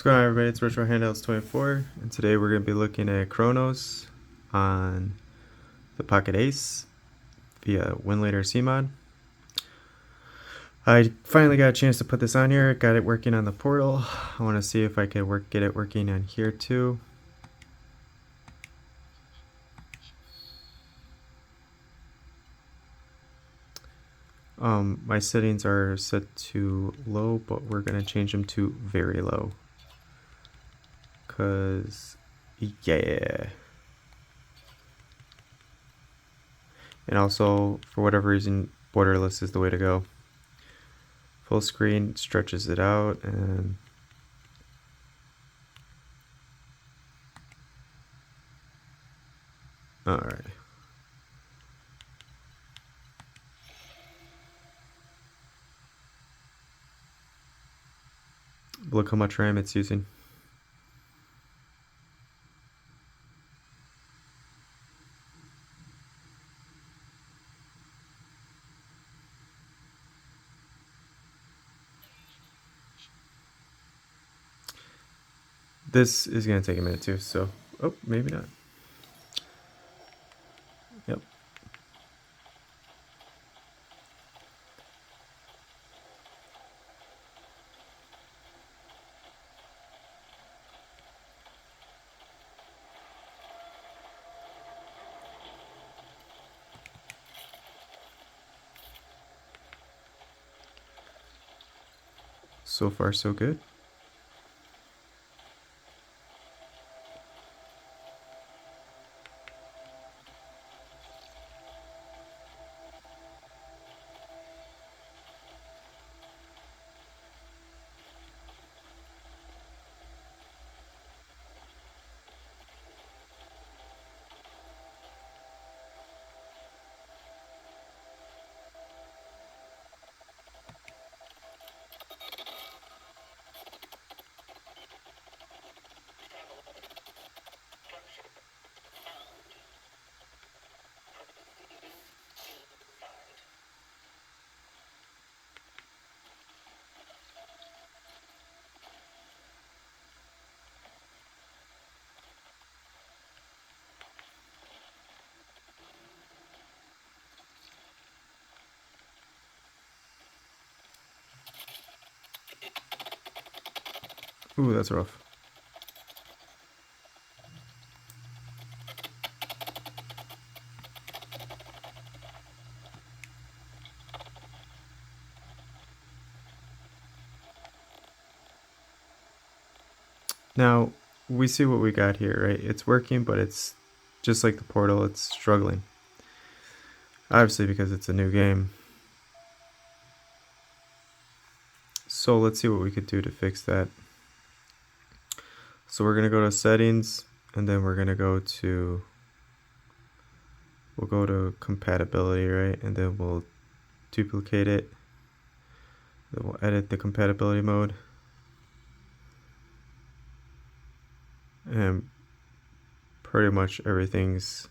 What's going on, everybody? It's Retro Handouts 24, and today we're going to be looking at Cronos on the Pocket Ace via Winlator Cmod. I finally got a chance to put this on here. Got it working on the portal. I want to see if I could get it working on here too. My settings are set to low, but we're going to change them to very low. Cause yeah. And also, for whatever reason, borderless is the way to go. Full screen stretches it out, and alright. Look how much RAM it's using. This is going to take a minute too, so, oh, maybe not. Yep. So far, so good. Ooh, that's rough. Now, we see what we got here, right? It's working, but it's just like the portal, it's struggling. Obviously, because it's a new game. So let's see what we could do to fix that. So we're going to go to settings, and then we're going to go to, we'll go to compatibility, right? And then we'll duplicate it. Then we'll edit the compatibility mode. And pretty much everything's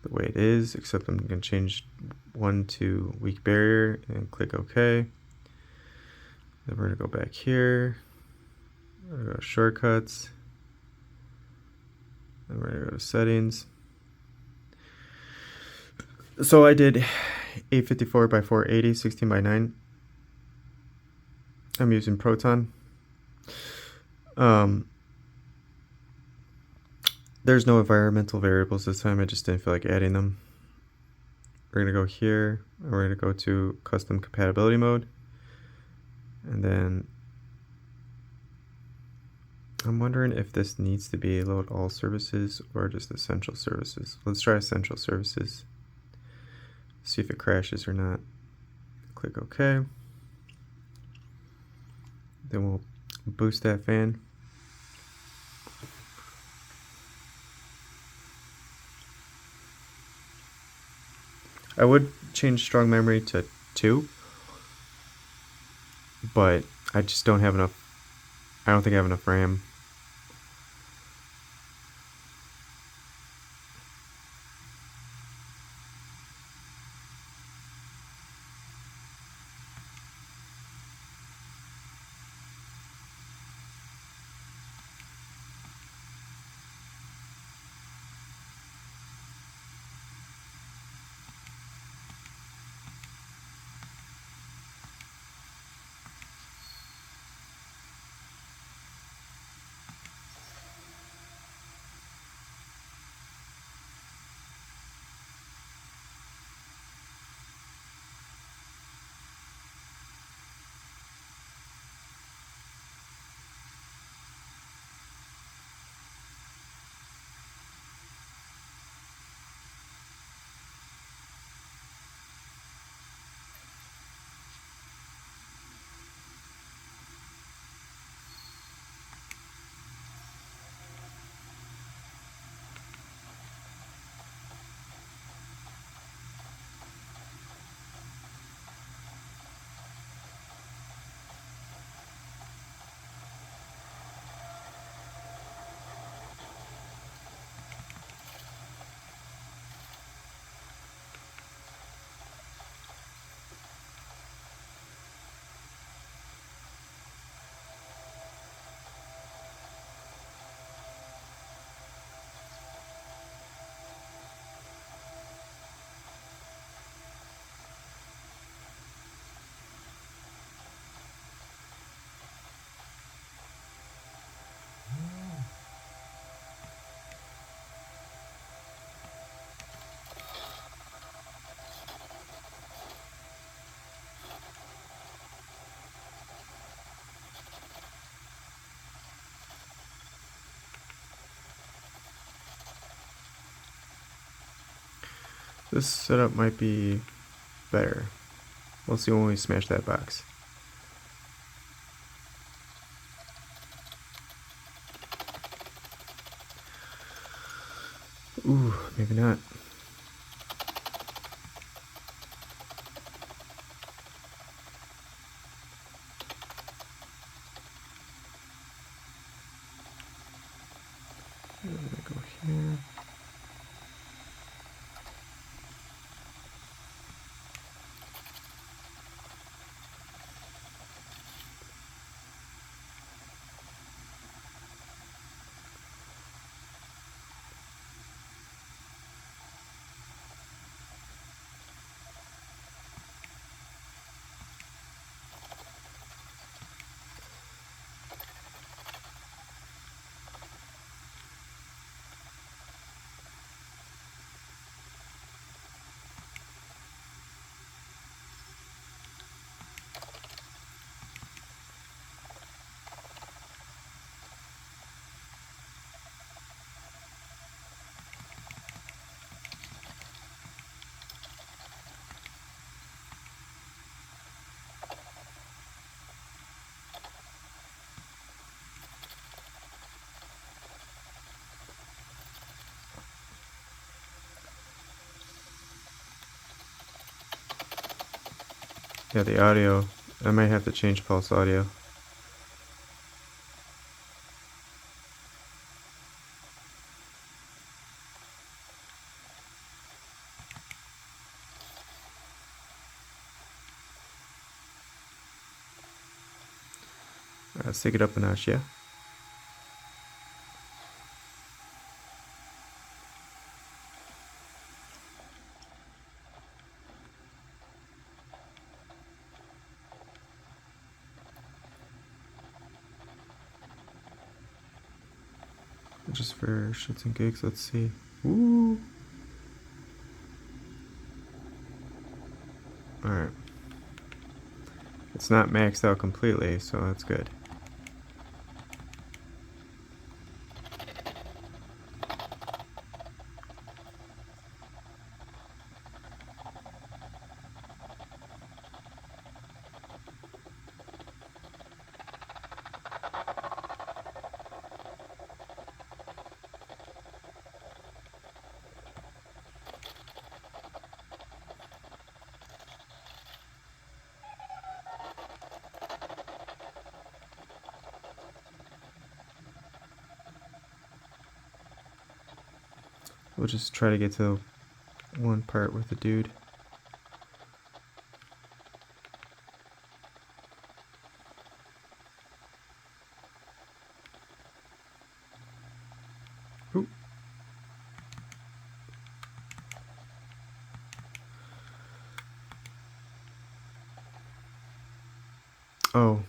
the way it is, except I'm going to change one to weak barrier and click OK. Then we're going to go back here. We're going to go to shortcuts. Then we're going to go to settings. So I did 854 by 480, 16 by 9. I'm using Proton. There's no environmental variables this time. I just didn't feel like adding them. We're going to go here, and we're going to go to custom compatibility mode. And then I'm wondering if this needs to be load all services or just essential services. Let's try essential services. See if it crashes or not. Click OK. Then we'll boost that fan. I would change strong memory to 2, but I just don't have enough. I don't think I have enough RAM. This setup might be better. We'll see when we smash that box. Ooh, maybe not. I'm gonna go here. Yeah, the audio. I might have to change pulse audio. Let's take it up a notch, yeah? Just for shits and gigs, let's see. Ooh. Alright. It's not maxed out completely, so that's good. We'll just try to get to one part with the dude. Ooh. Oh.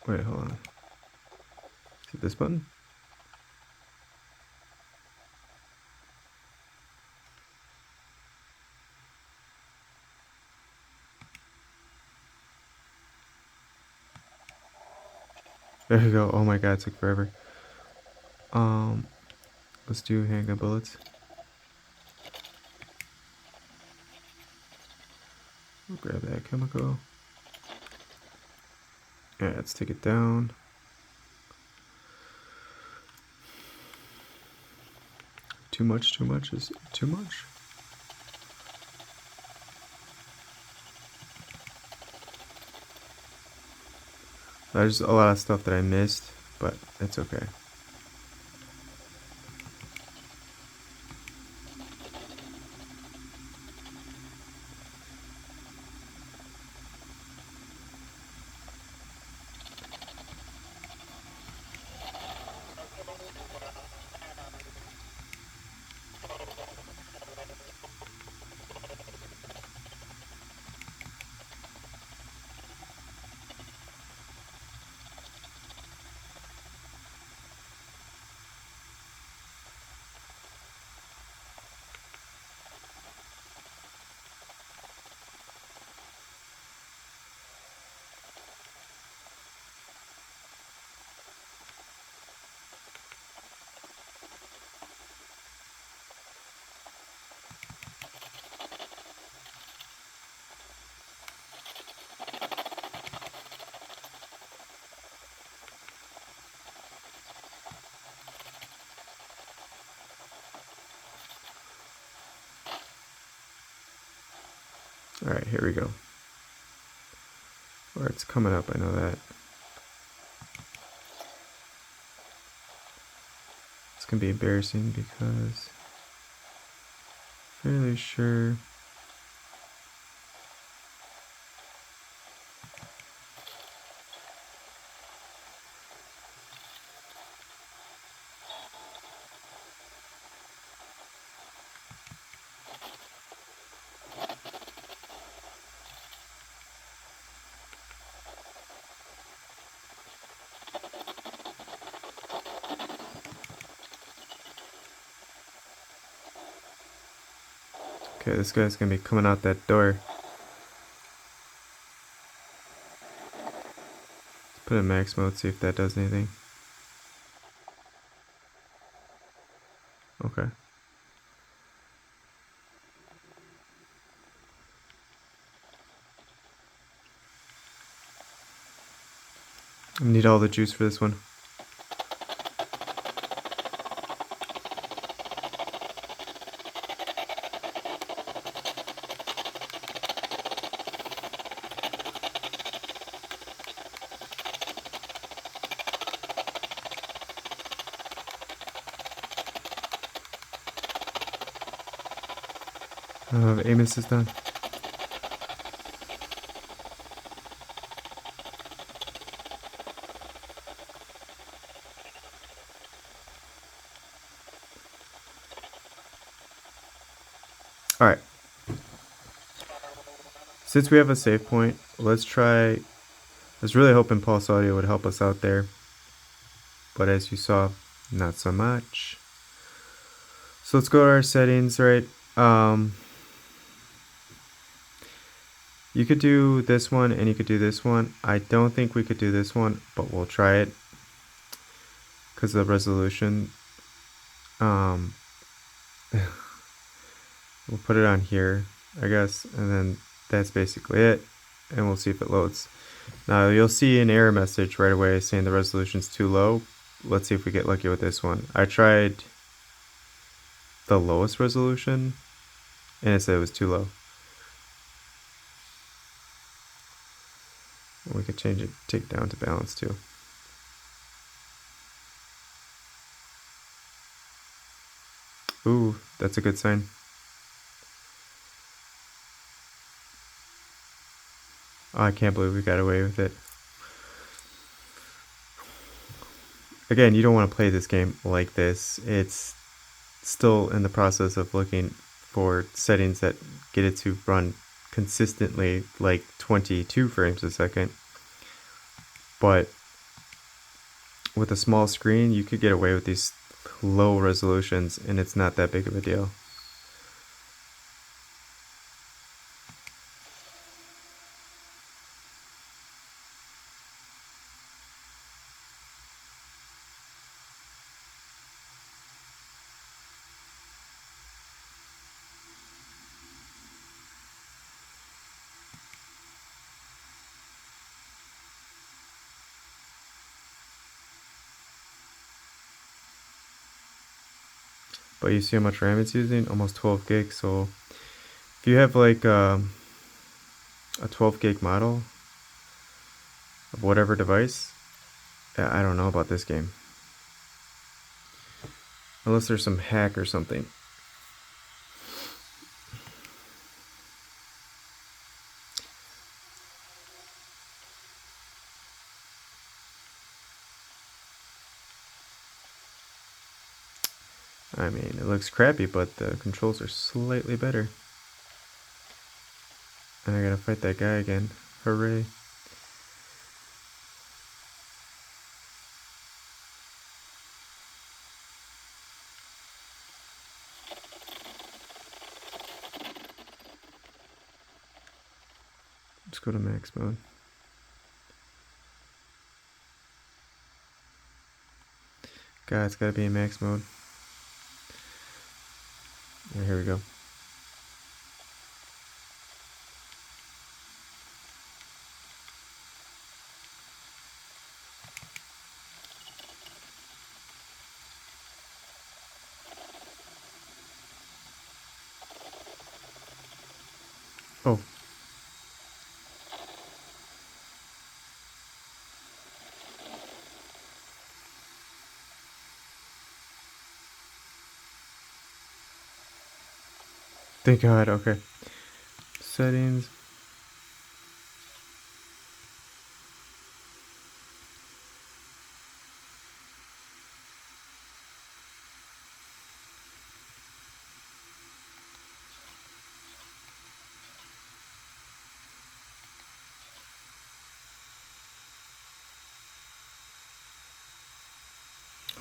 Wait, hold on. Is it this button? There you go. Oh my god, it took forever. Let's do handgun bullets. We'll grab that chemical. Yeah, let's take it down. Too much is too much. There's a lot of stuff that I missed, but it's okay. Alright, here we go. Or it's coming up, I know that. It's gonna be embarrassing because I'm fairly sure. Okay, this guy's gonna be coming out that door. Let's put it in max mode, see if that does anything. Okay. I need all the juice for this one. Aim assist done. Alright. Since we have a save point, let's try. I was really hoping Pulse Audio would help us out there, but as you saw, not so much. So let's go to our settings, right? You could do this one and you could do this one. I don't think we could do this one, but we'll try it because of the resolution. We'll put it on here, I guess, and then that's basically it, and we'll see if it loads. Now you'll see an error message right away saying the resolution's too low. Let's see if we get lucky with this one. I tried the lowest resolution and it said it was too low. We could change it, take it down to balance too. Ooh, that's a good sign. Oh, I can't believe we got away with it. Again, you don't want to play this game like this. It's still in the process of looking for settings that get it to run consistently like 22 frames a second. But with a small screen, you could get away with these low resolutions and it's not that big of a deal. But you see how much RAM it's using? Almost 12 gigs. So if you have like a 12 gig model of whatever device, I don't know about this game. Unless there's some hack or something. I mean, it looks crappy, but the controls are slightly better. And I gotta fight that guy again. Hooray. Let's go to max mode. God, it's gotta be in max mode. Here we go. Oh, Thank God, okay. Settings.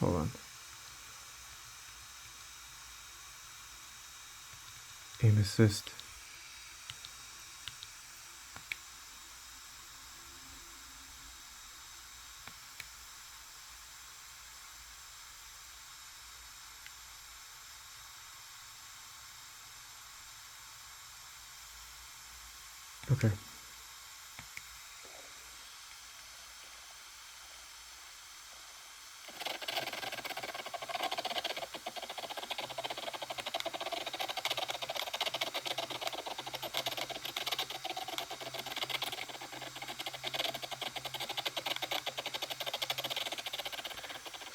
Hold on. Aim assist. Okay.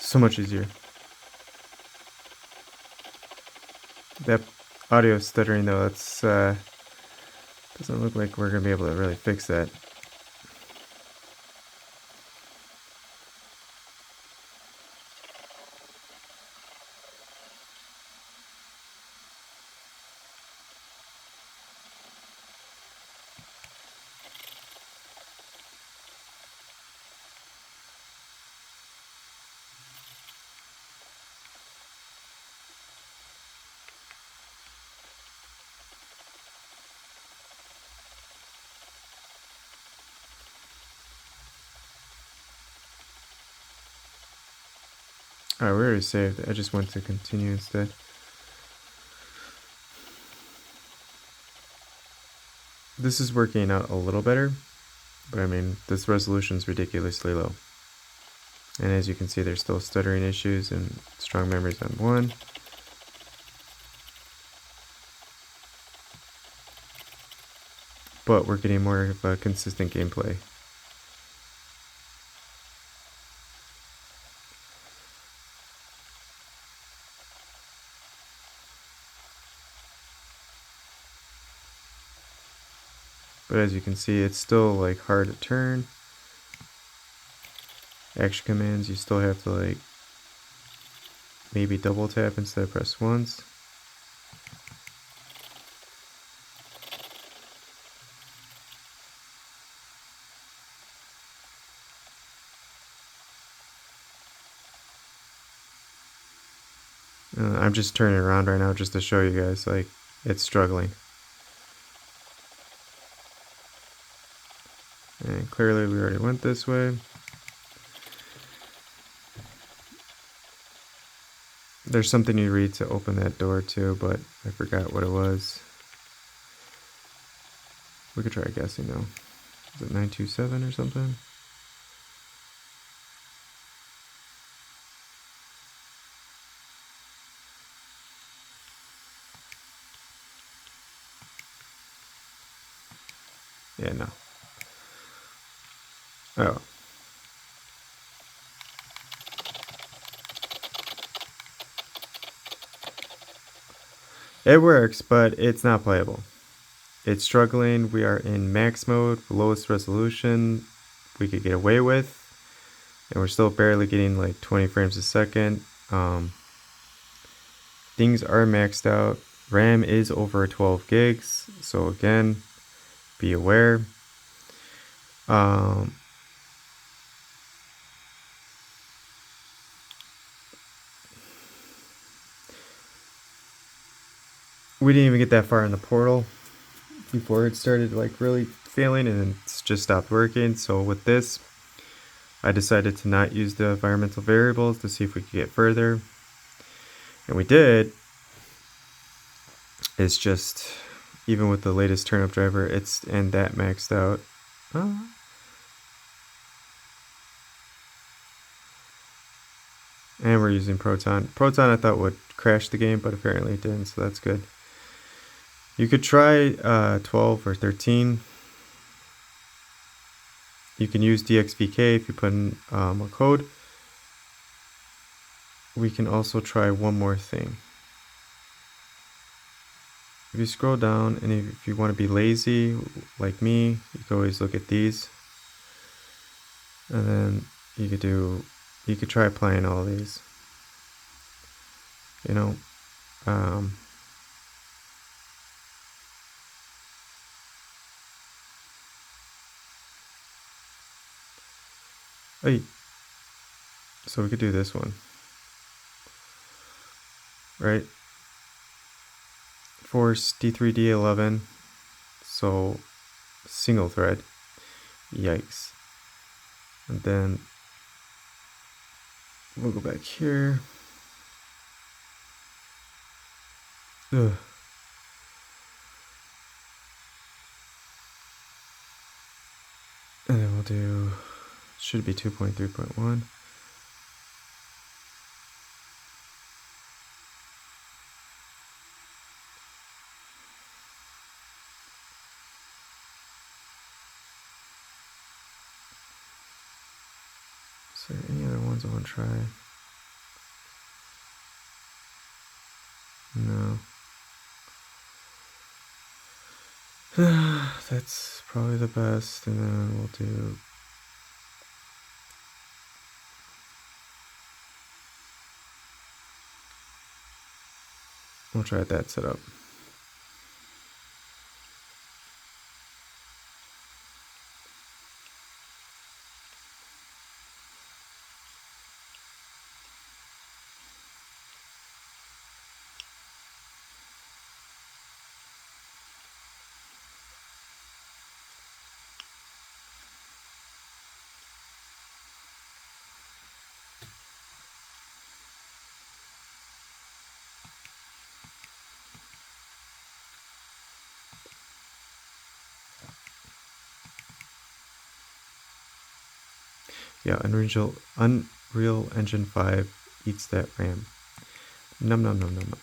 So much easier. That audio stuttering though, that's doesn't look like we're gonna be able to really fix that. Alright, we already saved. I just went to continue instead. This is working out a little better, but I mean, this resolution's ridiculously low. And as you can see, there's still stuttering issues and strong memories on 1. But we're getting more of a consistent gameplay. But as you can see, it's still like hard to turn. Action commands, you still have to like maybe double tap instead of press once. I'm just turning around right now just to show you guys, like, it's struggling. And clearly we already went this way. There's something you read to open that door too, but I forgot what it was. We could try guessing though. Is it 927 or something? Yeah, no. Oh. It works, but it's not playable. It's struggling. We are in max mode, lowest resolution we could get away with. And we're still barely getting like 20 frames a second. Things are maxed out. RAM is over 12 gigs. So again, be aware. We didn't even get that far in the portal before it started like really failing, and it's just stopped working. So with this, I decided to not use the environmental variables to see if we could get further. And we did. It's just, even with the latest turnip driver, it's and that maxed out. And we're using Proton. Proton I thought would crash the game, but apparently it didn't, so that's good. You could try 12 or 13. You can use DXVK if you put in a code. We can also try one more thing. If you scroll down, and if you want to be lazy like me, you can always look at these, and then you could try applying all these. You know, so we could do this one, right? Force D3 D11, so single thread. Yikes. And then we'll go back here. Ugh. And then we'll do, should be 2.3.1. Is there any other ones I want to try? No. That's probably the best, and then we'll do we'll try that setup. Yeah, Unreal Engine 5 eats that RAM. Num num num num num.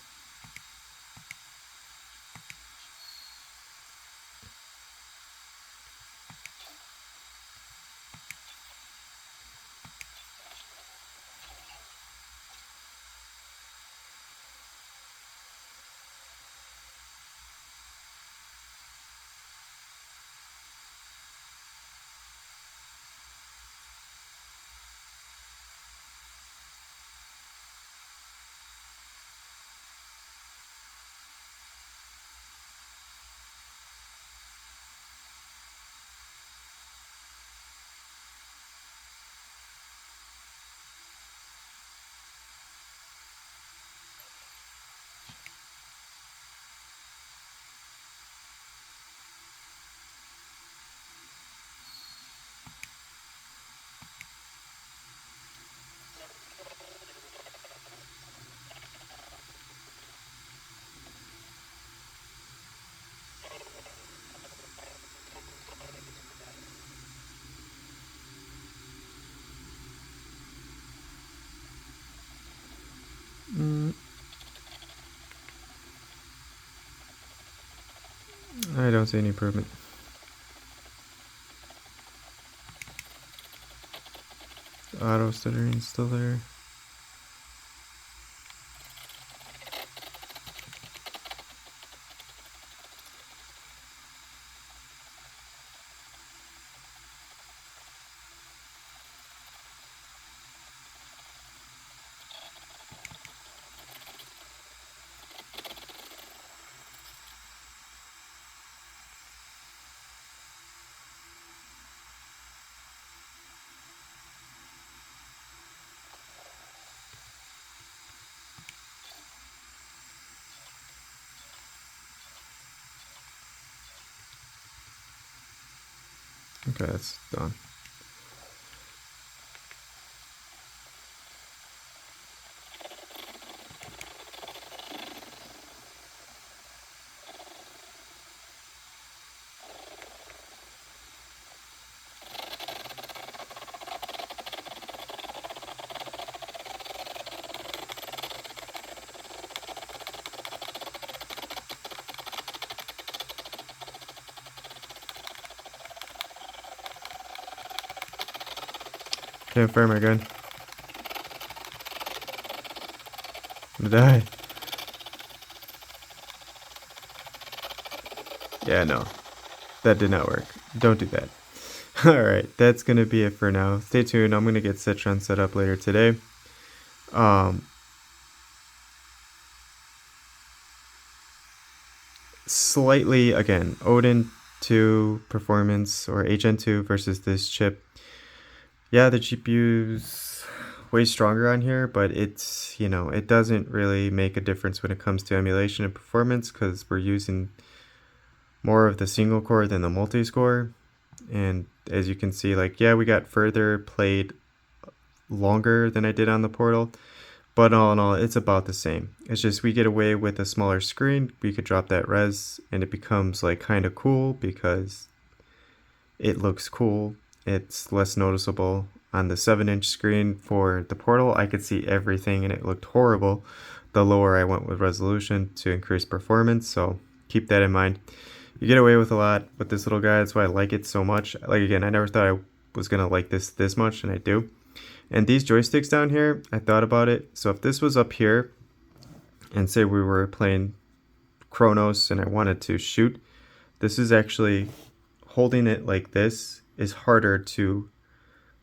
I don't see any improvement. The auto stuttering's still there. Okay, that's done. Can't fire my gun. I'm gonna die. Yeah, no, that did not work. Don't do that. Alright, that's going to be it for now. Stay tuned. I'm going to get Citron set up later today. Slightly, again, Odin 2 performance or HN2 versus this chip. Yeah, the GPU's way stronger on here, but it's, you know, it doesn't really make a difference when it comes to emulation and performance because we're using more of the single core than the multi-core. And as you can see, like, yeah, we got further played longer than I did on the Portal, but all in all, it's about the same. It's just we get away with a smaller screen. We could drop that res and it becomes like kind of cool because it looks cool. It's less noticeable. On the 7-inch screen for the Portal, I could see everything and it looked horrible the lower I went with resolution to increase performance, so keep that in mind. You get away with a lot with this little guy. That's why I like it so much. Like, again, I never thought I was gonna like this much, and I do. And these joysticks down here, I thought about it. So if this was up here, and say we were playing Cronos and I wanted to shoot, this is actually holding it like this is harder to,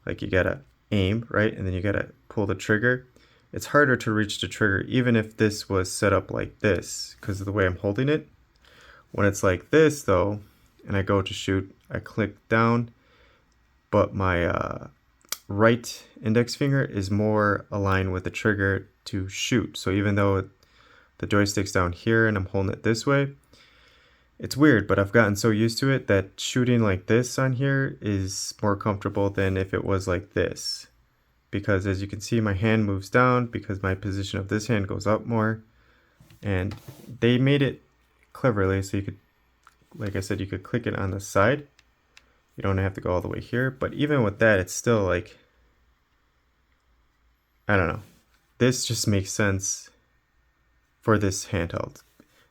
like, you gotta aim, right? And then you gotta pull the trigger. It's harder to reach the trigger even if this was set up like this because of the way I'm holding it. When it's like this though, and I go to shoot, I click down, but my right index finger is more aligned with the trigger to shoot. So even though the joystick's down here and I'm holding it this way, it's weird, but I've gotten so used to it that shooting like this on here is more comfortable than if it was like this. Because as you can see, my hand moves down because my position of this hand goes up more. And they made it cleverly so you could, like I said, you could click it on the side. You don't have to go all the way here, but even with that, it's still like, I don't know. This just makes sense for this handheld.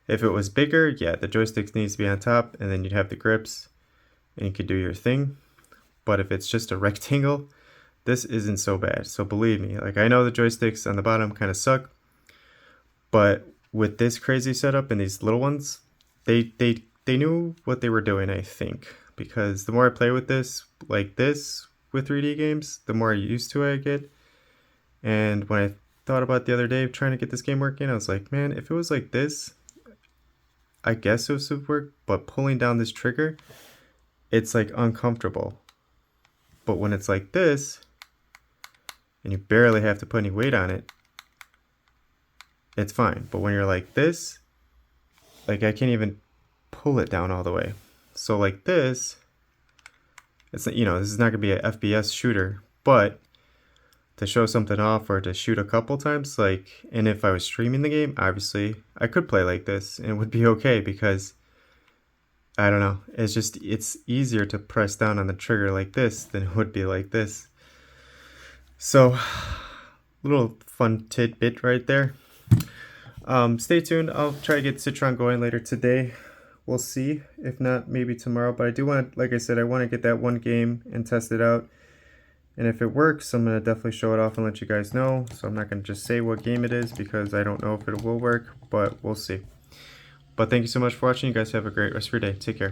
If it was bigger, yeah, the joystick needs to be on top and then you'd have the grips and you could do your thing. But if it's just a rectangle, this isn't so bad. So believe me, like, I know the joysticks on the bottom kind of suck, but with this crazy setup and these little ones, they knew what they were doing, I think. Because the more I play with this, like this, with 3D games, the more used to it I get. And when I thought about the other day trying to get this game working, I was like, man, if it was like this, I guess it would work, but pulling down this trigger, it's like uncomfortable. But when it's like this, and you barely have to put any weight on it, it's fine. But when you're like this, like, I can't even pull it down all the way. So like this, it's, you know, this is not gonna be an FPS shooter, but to show something off or to shoot a couple times, like, and if I was streaming the game, obviously I could play like this and it would be okay because, I don't know, it's just, it's easier to press down on the trigger like this than it would be like this. So, little fun tidbit right there. Stay tuned. I'll try to get Citron going later today. We'll see. If not, maybe tomorrow. But I do want, like I said, I want to get that one game and test it out. And if it works, I'm going to definitely show it off and let you guys know. So I'm not going to just say what game it is because I don't know if it will work, but we'll see. But thank you so much for watching. You guys have a great rest of your day. Take care.